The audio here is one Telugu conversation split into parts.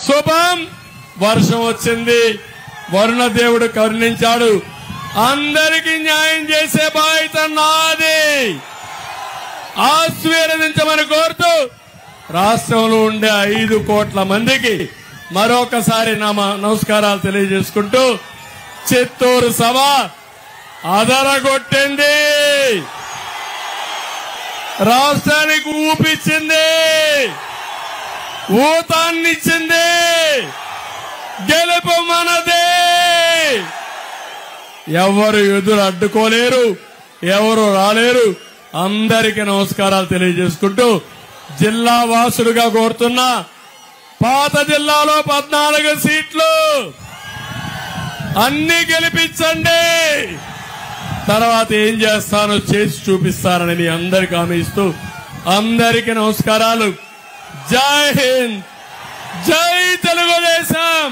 శుభం. వర్షం వచ్చింది, వరుణ దేవుడు కరుణించాడు. అందరికీ న్యాయం చేసే బాధ్యత నాది. ఆశీర్వదించమని కోరుతూ రాష్ట్రంలో ఉండే 5 కోట్ల మందికి మరొకసారి నా నమస్కారాలు తెలియజేసుకుంటూ చిత్తూరు సభ అదరగొట్టింది, రాష్ట్రానికి ఊపిచ్చింది, ఊతాన్నిచ్చింది. గెలుపు మనదే. ఎవరు ఎదురు అడ్డుకోలేరు, ఎవరు రాలేరు. అందరికీ నమస్కారాలు తెలియజేసుకుంటూ జిల్లా వాసులుగా కోరుతున్నా, పాత జిల్లాలో 14 సీట్లు అన్ని గెలిపించండి. తర్వాత ఏం చేస్తానో చేసి చూపిస్తానని మీ అందరికీ హామీ ఇస్తూ అందరికీ నమస్కారాలు. జై హింద్, జై తెలుగుదేశం,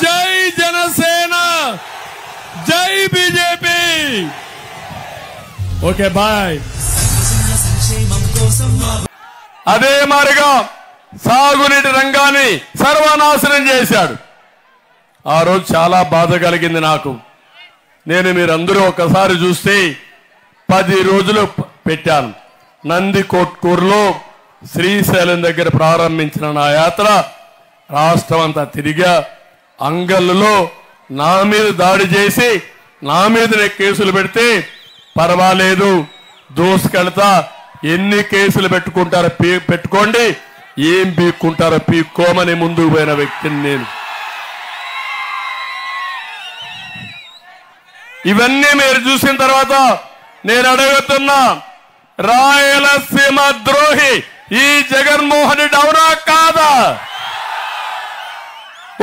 జై జనసేన, జై బీజేపీ. Okay, bye. అదే మారిగా సాగునీటి రంగాన్ని సర్వనాశనం చేశాడు. ఆ రోజు చాలా బాధ కలిగింది నాకు. నేను మీరందరూ ఒకసారి చూస్తే 10 రోజులు పెట్టాను. నందికొట్కూరులో శ్రీశైలం దగ్గర ప్రారంభించిన నా యాత్ర రాష్ట్రం అంతా తిరిగా. అంగళ్ళలో నా మీద దాడి చేసి నా మీదనే కేసులు పెడితే పర్వాలేదు, దోసుకెళ్తా, ఎన్ని కేసులు పెట్టుకుంటారో పెట్టుకోండి, ఏం పీక్కుంటారో పీక్కోమని ముందుకు పోయిన వ్యక్తిని నేను. ఇవన్నీ మీరు చూసిన తర్వాత నేను అడుగుతున్నా, రాయలసీమ ద్రోహి ఈ జగన్మోహన్ రెడ్డి అవునా కాదా?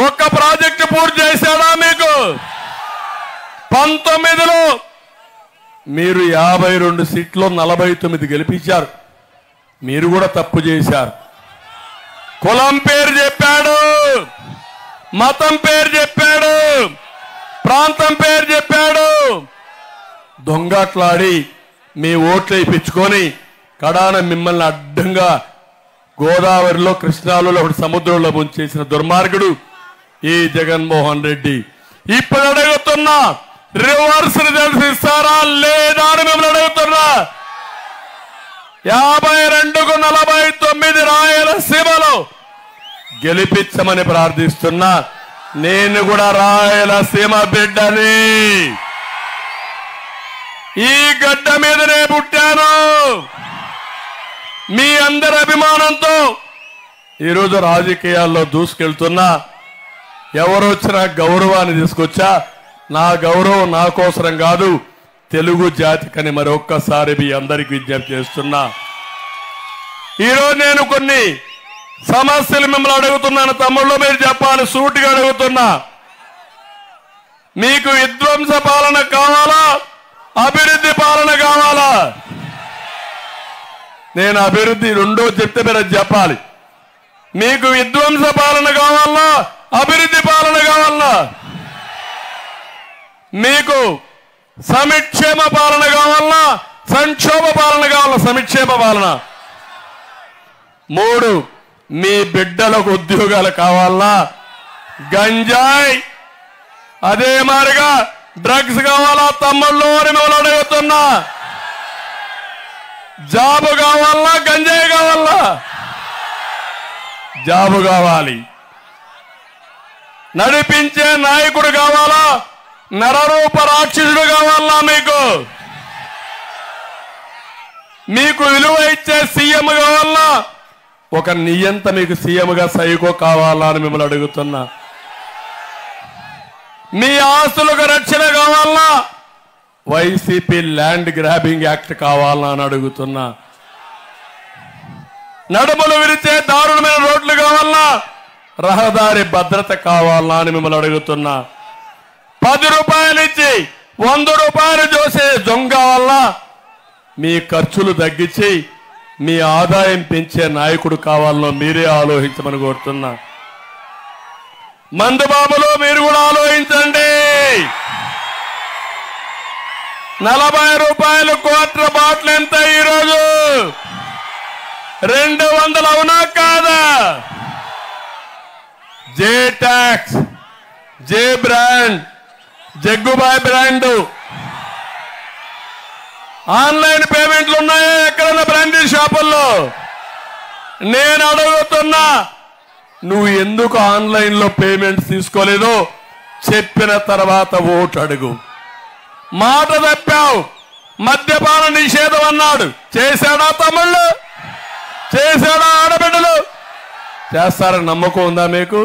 ఒక్క ప్రాజెక్టు పూర్తి చేశాడా మీకు? 19లో మీరు 52 సీట్లో 49 గెలిపించారు. మీరు కూడా తప్పు చేశారు. కులం పేరు చెప్పాడు, మతం పేరు చెప్పాడు, ప్రాంతం పేరు చెప్పాడు. దొంగట్లాడి మీ ఓట్లు వేయించుకొని కడాన మిమ్మల్ని అడ్డంగా గోదావరిలో, కృష్ణాలలో, సముద్రంలో ముంచేసిన దుర్మార్గుడు ఈ జగన్మోహన్ రెడ్డి. ఇప్పుడు అడుగుతున్నా, రివర్స్ రిజల్ట్స్ ఇస్తారా లేదా అని మిమ్మల్ని అడుగుతున్నా. 52కు 49 రాయలసీమలో గెలిపించమని ప్రార్థిస్తున్నా. నేను కూడా రాయలసీమ బిడ్డని, ఈ గడ్డ మీదనే పుట్టాను. మీ అందరి అభిమానంతో ఈరోజు రాజకీయాల్లో దూసుకెళ్తున్నా. ఎవరు వచ్చినా గౌరవాన్ని తీసుకొచ్చా. నా గౌరవం నా కోసరం కాదు, తెలుగు జాతికని మరొక్కసారి మీ అందరికి విజ్ఞప్తి చేస్తున్నా. ఈరోజు నేను కొన్ని సమస్యలు మిమ్మల్ని అడుగుతున్నాను. తమ్ముళ్ళు మీరు చెప్పాలి, సూటిగా అడుగుతున్నా. మీకు విధ్వంస పాలన కావాలా, అభివృద్ధి పాలన కావాలా? నేను అభివృద్ధి రెండో చెప్తే మీరు అది చెప్పాలి. మీకు విధ్వంస పాలన కావాలా, అభివృద్ధి పాలన కావాలా? మీకు సమిక్షేమ పాలన కావాలా, సంక్షోభ పాలన కావాలా? సమిక్షేమ పాలన. 3, మీ బిడ్డలకు ఉద్యోగాలు కావాలా? గంజాయి అదే మారిగా డ్రగ్స్ కావాలా? తమ్ముళ్ళు అని మిమ్మల్ని అడుగుతున్నా. జాబు కావాలా, గంజాయి కావాలా? జాబు కావాలి. నడిపించే నాయకుడు కావాలా, నరరూప రాక్షసుడు కావాలా? మీకు విలువ ఇచ్చే సీఎం కావాలా, ఒక నియంత మీకు సీఎంగా సైకో కావాలా అని మిమ్మల్ని అడుగుతున్నా. మీ ఆస్తులకు రక్షణ కావాలా, వైసీపీ ల్యాండ్ గ్రాబింగ్ యాక్ట్ కావాలా అని అడుగుతున్నా. నడుములు విరిచే దారుణమైన రోడ్లు కావాలా, రహదారి భద్రత కావాలా అని మిమ్మల్ని అడుగుతున్నా. 10 రూపాయలు ఇచ్చి 100 రూపాయలు చూసే దొంగ వల్ల మీ ఖర్చులు తగ్గించి మీ ఆదాయం పెంచే నాయకుడు కావాలనో మీరే ఆలోచించమని కోరుతున్నా. మందుబాబులో మీరు కూడా ఆలోచించండి. 40 రూపాయలు క్వార్టర్ బాటిల్ ఎంత ఈరోజు? 200 అవునా కాదా? జే ట్యాక్స్, జే బ్రాండ్, జగ్గుబాయ్ బ్రాండ్ ఆన్లైన్ పేమెంట్లు ఉన్నాయా ఎక్కడన్నా బ్రాండీ షాపుల్లో? నేను అడుగుతున్నా, నువ్వు ఎందుకు ఆన్లైన్లో పేమెంట్స్ తీసుకోలేదో చెప్పిన తర్వాత ఓటు అడుగు. మాట తప్పావు, మద్యపాన నిషేధం అన్నాడు. చేశాడా తమ్ముళ్ళు? చేశాడా ఆడబిడ్డలు? చేస్తారని నమ్మకం ఉందా మీకు?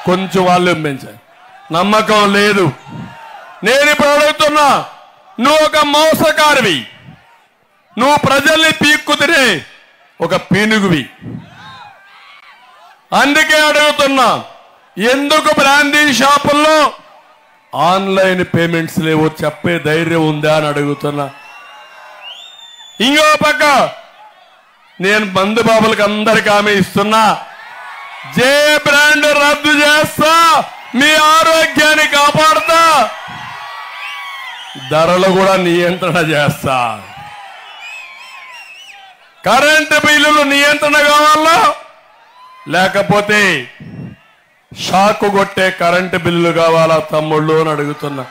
కొంచెం వాల్యూమ్ పెంచారు, నమ్మకం లేదు. నేను ఇప్పుడు అడుగుతున్నా, నువ్వు ఒక మోసకారివి, నువ్వు ప్రజల్ని పీక్కు తినే ఒక పీనుగువి. అందుకే అడుగుతున్నా, ఎందుకు బ్రాండీ షాపుల్లో ఆన్లైన్ పేమెంట్స్ లేవో చెప్పే ధైర్యం ఉందా అని అడుగుతున్నా. ఇంకో పక్క నేను మందు బాబులకు అందరికి హామీ ఇస్తున్నా, జే బ్రాండ్ రద్దు చేస్తా, మీ ఆరోగ్యాన్ని కాపాడుతా, ధరలు కూడా నియంత్రణ చేస్తా. కరెంటు బిల్లులు నియంత్రణ కావాలా, లేకపోతే షాకు కొట్టే కరెంటు బిల్లులు కావాలా తమ్ముళ్ళు అని అడుగుతున్నా.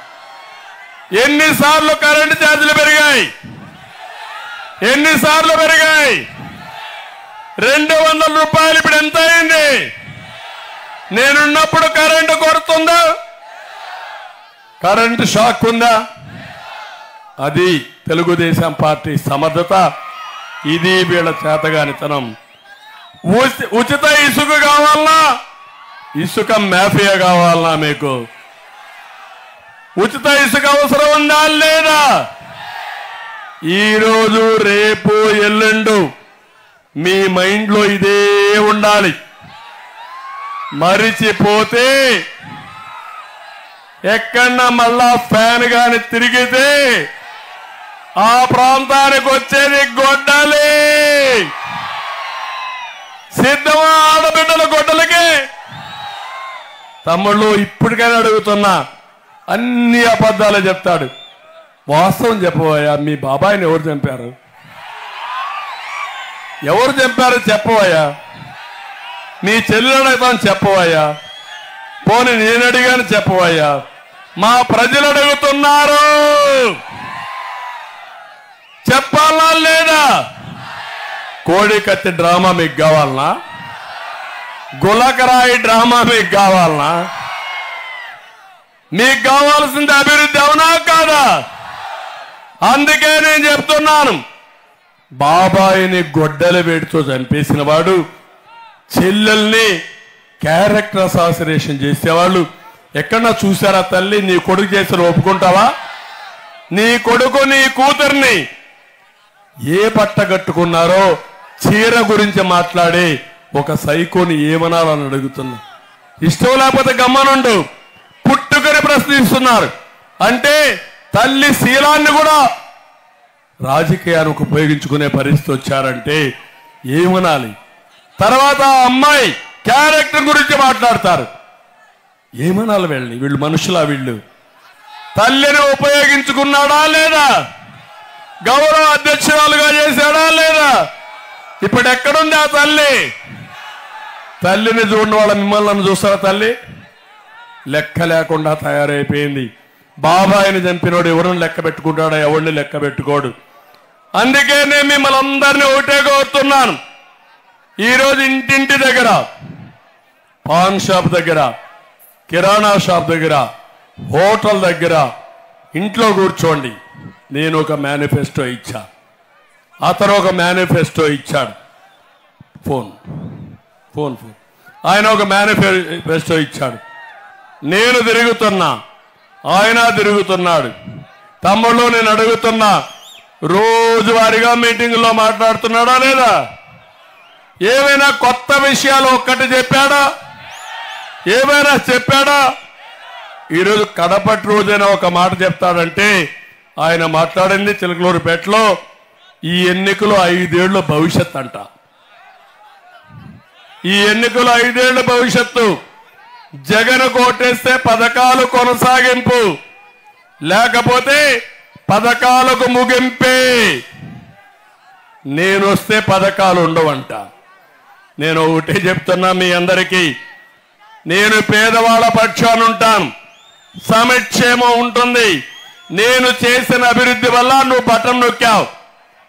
ఎన్నిసార్లు కరెంటు ఛార్జీలు పెరిగాయి? ఎన్నిసార్లు పెరిగాయి? 200 రూపాయలు ఇప్పుడు ఎంత అయింది? నేనున్నప్పుడు కరెంటు కొడుతుందా? కరెంటు షాక్ ఉందా? అది తెలుగుదేశం పార్టీ సమర్థత, ఇది వీళ్ళ చేతగానితనం. ఉచిత ఇసుక కావాలన్నా, ఇసుక మాఫియా కావాలన్నా మీకు? ఉచిత ఇసుక అవసరం ఉందా లేదా? ఈరోజు రేపు ఎల్లుండు మీ మైండ్లో ఇదే ఉండాలి. మరిచిపోతే ఎక్కడన్నా మళ్ళా ఫ్యాన్ గాని తిరిగితే ఆ ప్రాంతానికి వచ్చేది గొడ్డలి. సిద్ధమా ఆడబిడ్డల గొడ్డలకి? తమ్ముళ్ళు ఇప్పటికైనా అడుగుతున్నా, అన్ని అబద్ధాలు చెప్తాడు. వాస్తవం చెప్పవయ్యా, మీ బాబాయిని ఎవరు చంపారు? ఎవరు చంపారు చెప్పవయ్యా. మీ చెల్లెలు అడుగుతాను చెప్పవయ్యా. పోనీ నేను అడిగాను చెప్పవయ్యా. మా ప్రజలు అడుగుతున్నారు, చెప్పాలా లేదా? కోడి కత్తి డ్రామా మీకు కావాలనా? గులకరాయి డ్రామా మీకు కావాలనా? మీకు కావాల్సింది అభివృద్ధి అవునా కాదా? అందుకే నేను చెప్తున్నాను, బాబాయిని గొడ్డలి వేడితో చంపేసిన వాడు, చెల్లెల్ని క్యారెక్టర్ అసాసినేషన్ చేసేవాళ్ళు ఎక్కడన్నా చూసారా తల్లి? నీ కొడుకు చేసిన ఒప్పుకుంటావా? నీ కొడుకు నీ కూతుర్ని ఏ బట్ట కట్టుకున్నారో చీర గురించి మాట్లాడే ఒక సైకోని ఏమనాలని అడుగుతున్నా. ఇష్టం లేకపోతే గమ్మనుండు. పుట్టుకని ప్రశ్నిస్తున్నారు అంటే తల్లి శీలాన్ని కూడా రాజకీయానికి ఉపయోగించుకునే పరిస్థితి వచ్చారంటే ఏమనాలి? తర్వాత ఆ అమ్మాయి క్యారెక్టర్ గురించి మాట్లాడతారు, ఏమనాలి? వీళ్ళు మనుషులా? వీళ్ళు తల్లిని ఉపయోగించుకున్నాడా లేదా? గౌరవ అధ్యక్షురాలుగా చేశాడా లేదా? ఇప్పుడు ఎక్కడుంది ఆ తల్లి? తల్లిని చూడని వాళ్ళ మిమ్మల్ని చూస్తారా? తల్లి లెక్క లేకుండా తయారైపోయింది. బాబాయిని చంపినోడు ఎవరిని లెక్క పెట్టుకుంటాడో? ఎవరిని లెక్క పెట్టుకోడు. అందుకే నేను మిమ్మల్ని అందరినీ ఒకటే కోరుతున్నాను, ఈరోజు ఇంటింటి దగ్గర, పాన్ షాప్ దగ్గర, కిరాణా షాప్ దగ్గర, హోటల్ దగ్గర, ఇంట్లో కూర్చోండి. నేను ఒక మేనిఫెస్టో ఇచ్చా, అతను ఒక మేనిఫెస్టో ఇచ్చాడు. ఫోన్ ఆయన ఒక మేనిఫెస్టో ఇచ్చాడు. నేను తిరుగుతున్నా, ఆయన తిరుగుతున్నాడు. తమ్ముళ్ళు నేను అడుగుతున్నా, రోజువారీగా మీటింగుల్లో మాట్లాడుతున్నాడా లేదా? ఏమైనా కొత్త విషయాలు ఒక్కటి చెప్పాడా? ఏమైనా చెప్పాడా? ఈరోజు కడపటి రోజైనా ఒక మాట చెప్తాడంటే ఆయన మాట్లాడింది చిలకలూరుపేటలో ఈ ఎన్నికలు 5 ఏళ్ల భవిష్యత్ అంట. ఈ ఎన్నికలు 5 ఏళ్ల భవిష్యత్తు. జగన్ కోటేస్తే పథకాలు కొనసాగింపు, లేకపోతే పథకాలకు ముగింపే. నేను వస్తే పథకాలు ఉండవంట. నేను ఒకటే చెప్తున్నా మీ అందరికీ, నేను పేదవాళ్ళ పక్షాన ఉంటాను, సమక్షేమం ఉంటుంది. నేను చేసిన అభివృద్ధి వల్ల నువ్వు బటన్ నొక్కావు.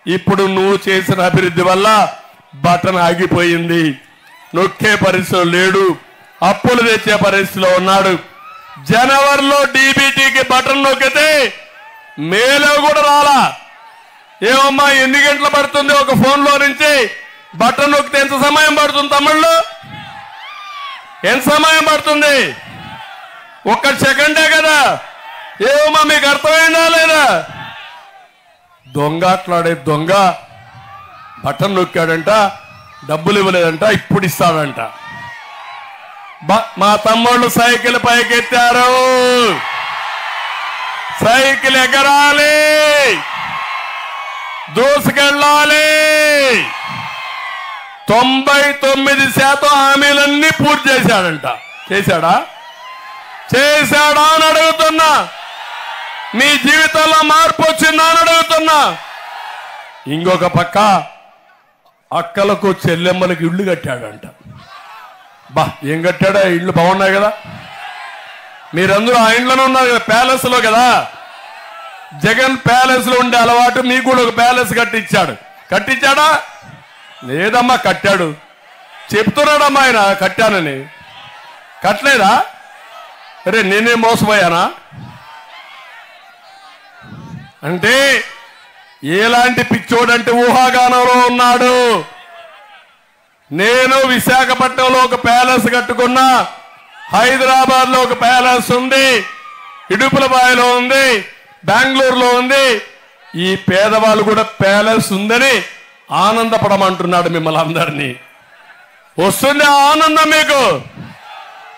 ఇప్పుడు నువ్వు చేసిన అభివృద్ధి వల్ల బటన్ ఆగిపోయింది. నొక్కే పరిస్థితిలో లేడు, అప్పులు తెచ్చే పరిస్థితిలో ఉన్నాడు. జనవరిలో డీబీటీకి బటన్ నొక్కితే మేలో కూడా రాలా. ఏమమ్మా ఎన్ని గంటలు పడుతుంది ఒక ఫోన్లో నుంచి బటన్ నొక్కితే? ఎంత సమయం పడుతుంది తమ్ముళ్ళు? ఎంత సమయం పడుతుంది? ఒక్క సెకండే కదా. ఏమమ్మా మీకు అర్థమైందా లేదా? దొంగట్లాడే దొంగ బటన్ నొక్కాడంట, డబ్బులు ఇవ్వలేదంట, ఇప్పుడు ఇస్తాడంట. మా తమ్ముళ్ళు సైకిల్ పైకెత్తారు, సైకిల్ ఎగరాలి, దూసుకెళ్ళాలి. 99% హామీలన్నీ పూర్తి చేశాడంట. చేశాడా? చేశాడా అని అడుగుతున్నా. మీ జీవితంలో మార్పు వచ్చిందా అని అడుగుతున్నా. ఇంకొక పక్క అక్కలకు చెల్లెమ్మలకు ఇళ్ళు కట్టాడంట. ఏం కట్టాడా? ఇళ్ళు బాగున్నాయి కదా. మీరందరూ ఆ ఇంట్లోనే ఉన్నారు కదా, ప్యాలెస్ లో కదా. జగన్ ప్యాలెస్ లో ఉండే అలవాటు మీకు కూడా ఒక ప్యాలెస్ కట్టించాడా? లేదమ్మా కట్టాడు. చెప్తున్నాడమ్మా ఆయన కట్టానని. కట్టలేదా? అరే నేనే మోసపోయానా? అంటే ఎలాంటి పిచ్చోడంటే ఊహాగానంలో ఉన్నాడు. నేను విశాఖపట్నంలో ఒక ప్యాలెస్ కట్టుకున్నా, హైదరాబాద్ లో ఒక ప్యాలెస్ ఉంది, ఇడుపులబాయిలో ఉంది, బెంగళూరులో ఉంది. ఈ పేదవాళ్ళు కూడా ప్యాలెస్ ఉందని ఆనందపడమంటున్నాడు మిమ్మల్ని అందరినీ. వస్తుంది ఆనందం మీకు.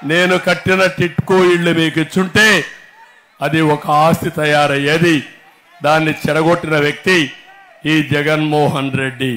నేను కట్టిన టిట్కో ఇళ్ళు మీకు ఇచ్చుంటే అది ఒక ఆస్తి తయారయ్యేది. దాన్ని చెడగొట్టిన వ్యక్తి ఈ జగన్మోహన్ రెడ్డి.